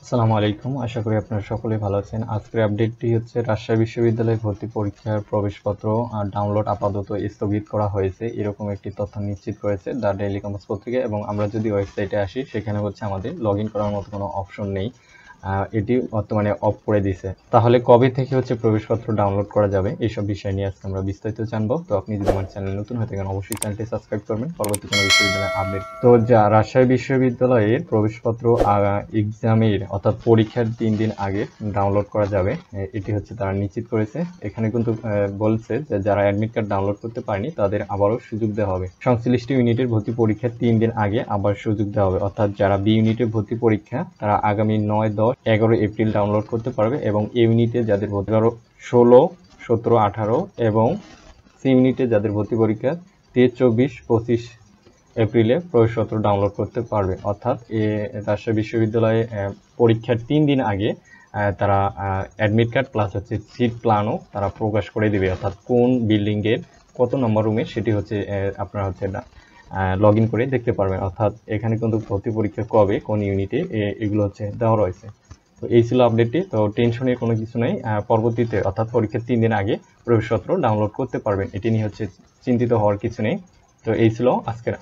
আসসালামু আলাইকুম। আশা করি আপনারা সকলেই ভালো আছেন। আজকের আপডেটটি হচ্ছে রাজশাহী বিশ্ববিদ্যালয়ে ভর্তি পরীক্ষার প্রবেশপত্র ডাউনলোড আপাতত স্থগিত করা হয়েছে। এরকম একটি তথ্য নিশ্চিত করেছে দ্য ডেইলি কম্পাস পত্রিকা এবং আমরা যদি ওয়েবসাইটে আসি সেখানে হচ্ছে আমাদের লগইন করার মতো কোনো অপশন নেই। এটি বর্তমানে অফ করে দিয়েছে। তাহলে কবে থেকে হচ্ছে প্রবেশপত্র ডাউনলোড করা যাবে এইসব বিষয় নিয়ে আজকে আমরা বিস্তারিত জানবো। তো আপনি যদি আমার চ্যানেল নতুন হয়ে থাকেন অবশ্যই চ্যানেলটি সাবস্ক্রাইব করবেন পরবর্তী কোনো বিশ্ববিদ্যালয়ের আপডেট। তো যা রাজশাহী বিশ্ববিদ্যালয়ের প্রবেশপত্র এক্সামের অর্থাৎ পরীক্ষার 3 দিন আগে ডাউনলোড করা যাবে, এটি হচ্ছে তারা নিশ্চিত করেছে। এখানে কিন্তু বলছে যে যারা অ্যাডমিট কার্ড ডাউনলোড করতে পারেনি তাদের আবারও সুযোগ দেওয়া হবে। সংশ্লিষ্ট ইউনিটের ভর্তি পরীক্ষার 3 দিন আগে আবার সুযোগ দেওয়া হবে, অর্থাৎ যারা বি ইউনিটের ভর্তি পরীক্ষা তারা আগামী 9, 10, 11 এপ্রিল ডাউনলোড করতে পারবে এবং এ ইউনিটে যাদের ভর্তি 16, 17, 18 এবং সি ইউনিটে যাদের ভর্তি পরীক্ষা 23, 24, 25 এপ্রিলে প্রবেশপত্র ডাউনলোড করতে পারবে। অর্থাৎ রাজশাহী বিশ্ববিদ্যালয়ে পরীক্ষার 3 দিন আগে তারা অ্যাডমিট কার্ড প্লাস হচ্ছে সিট প্ল্যানও তারা প্রকাশ করে দিবে, অর্থাৎ কোন বিল্ডিংয়ের কত নম্বর রুমে সেটি হচ্ছে আপনারা হচ্ছে লগ ইন করে দেখতে পারবেন। অর্থাৎ এখানে কিন্তু ভর্তি পরীক্ষা কবে কোন ইউনিটে এগুলো হচ্ছে দেওয়া রয়েছে। তো এই ছিল আপডেটটি। তো টেনশনের কোনো কিছু নেই, পরবর্তীতে অর্থাৎ পরীক্ষার 3 দিন আগে প্রবেশপত্র ডাউনলোড করতে পারবেন, এটি নিয়ে হচ্ছে চিন্তিত হওয়ার কিছু নেই। তো এই ছিল আজকের